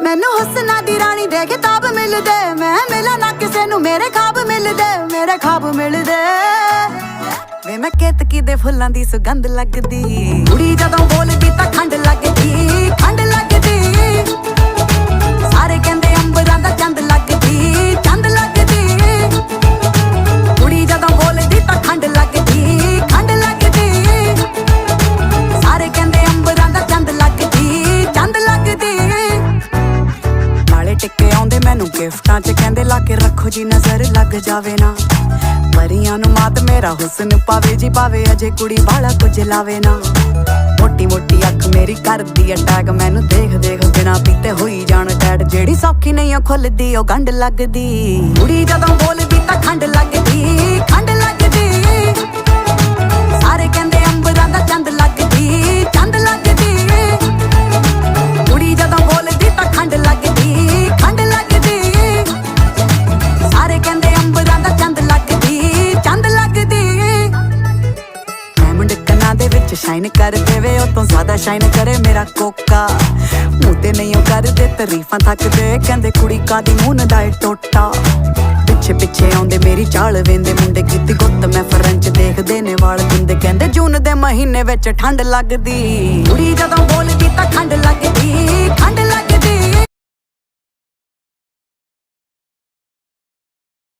ਮੈਨੂੰ ਹੁਸਨਾ ਦੀ ਰਾਣੀ ਦੇ ਕਿਤਾਬ ਮਿਲਦੇ, ਮੈਂ ਮਿਲਾਂ ਨਾ ਕਿਸੇ ਨੂੰ ਮੇਰੇ ਖਾਬ ਮਿਲਦੇ, ਮੇਰੇ ਖਾਬ ਮਿਲਦੇ। ਵੇ ਮੈਂ ਕੇਤਕੀ ਦੇ ਫੁੱਲਾਂ ਦੀ ਸੁਗੰਧ ਲੱਗਦੀ, ਕੁੜੀ ਜਦੋਂ ਬੋਲਦੀ ਤਾਂ ਖੰਡ ਲੱਗਦੀ, ਖੰਡ ਲੱਗਦੀ। ਸਾਰੇ ਕਹਿੰਦੇ ਅੰਬਰਾਂ ਦਾ ਚੰਦ ਲੱਗਦੀ, ਚੰਦ ਲੱਗਦੀ। ਕੁੜੀ ਜਦੋਂ ਬੋਲਦੀ ਤਾਂ ਖੰਡ ਲੱਗਦੀ, ਖੰਡ ਲੱਗਦੀ। ਸਾਰੇ ਕਹਿੰਦੇ ਅੰਬਰਾਂ ਦਾ ਚੰਦ ਲੱਗਦੀ, ਚੰਦ ਲੱਗਦੀ। ਨਾਲੇ ਟਿੱਕੇ ਆਉਂਦੇ ਮੈਨੂੰ ਗਿਫਟਾਂ 'ਚ, ਕਹਿੰਦੇ ਲਾ ਕੇ ਰੱਖੋ ਜੀ ਨਜ਼ਰ ਲੱਗ ਜਾਵੇ ਨਾ। ਪਰੀਆਂ ਨੂੰ ਮਾਤ ਮੇਰਾ ਹੁਸਨ ਪਾਵੇ ਜੀ ਪਾਵੇ, ਅਜੇ ਕੁੜੀ ਵਾਲਾ ਕੁਝ ਲਾਵੇ ਨਾ। ਮੋਟੀ ਮੋਟੀ ਅੱਖ ਮੇਰੀ ਕਰਦੀ ਅਟੈਕ, ਮੈਨੂੰ ਦੇਖ ਦੇਖ ਬਿਨਾ ਪੀਤੇ ਹੋਈ ਜਾਣ ਟੈਟ। ਜਿਹੜੀ ਸੌਖੀ ਨਹੀਂ ਉਹ ਖੁੱਲਦੀ ਉਹ ਗੰਢ ਲੱਗਦੀ, ਕੁੜੀ ਜਦੋਂ ਬੋਲਦੀ ਤਾਂ ਖੰਡ ਲੱਗਦੀ, ਖੰਡ ਲੱਗਦੀ। ਸਾਰੇ ਕਹਿੰਦੇ ਅੰਬਰਾਂ ਦਾ ਚੰਦ ਲੱਗਦੀ, ਚੰਦ ਲੱਗਦੀ। ਕੁੜੀ ਜਦੋਂ ਬੋਲਦੀ ਤਾਂ ਖੰਡ ਲੱਗਦੀ, ਖੰਡ ਲੱਗਦੀ। ਸਾਰੇ ਕਹਿੰਦੇ ਅੰਬਰਾਂ ਦਾ ਚੰਦ ਲੱਗਦੀ, ਚੰਦ ਲੱਗਦੀ। ਡਾਇਮੰਡ ਕੰਨਾਂ ਦੇ ਵਿੱਚ ਸ਼ਾਈਨ ਕਰ ਦੇਵੇ, ਉਹ ਤੋਂ ਜ਼ਿਆਦਾ ਸ਼ਾਈਨ ਕਰੇ ਮੇਰਾ ਕੋਕਾ। ਮੂੰਹ ਤੇ ਨਹੀਂ ਉਹ ਕਰਦੇ ਤਾਰੀਫਾਂ ਥੱਕਦੇ, ਕਹਿੰਦੇ ਕੁੜੀ ਕਾਦੀ ਮੂੰਹ ਦਾ ਏ ਟੋਟਾ। ਪਿੱਛੇ ਪਿੱਛੇ ਆਉਂਦੇ ਮੇਰੀ ਚਾਲ ਵੇਂਦੇ ਮੁੰਡੇ, ਕੀਤੀ ਗੁੱਤ ਮੈਂ ਫਰੰਚ ਦੇਖਦੇ ਨੇ ਵਾਲ ਦਿੰਦੇ। ਕਹਿੰਦੇ ਜੂਨ ਦੇ ਮਹੀਨੇ ਵਿੱਚ ਠੰਡ ਲੱਗਦੀ, ਕੁੜੀ ਜਦੋਂ ਬੋਲਦੀ ਤਾਂ ਖੰਡ ਲੱਗਦੀ, ਖੰਡ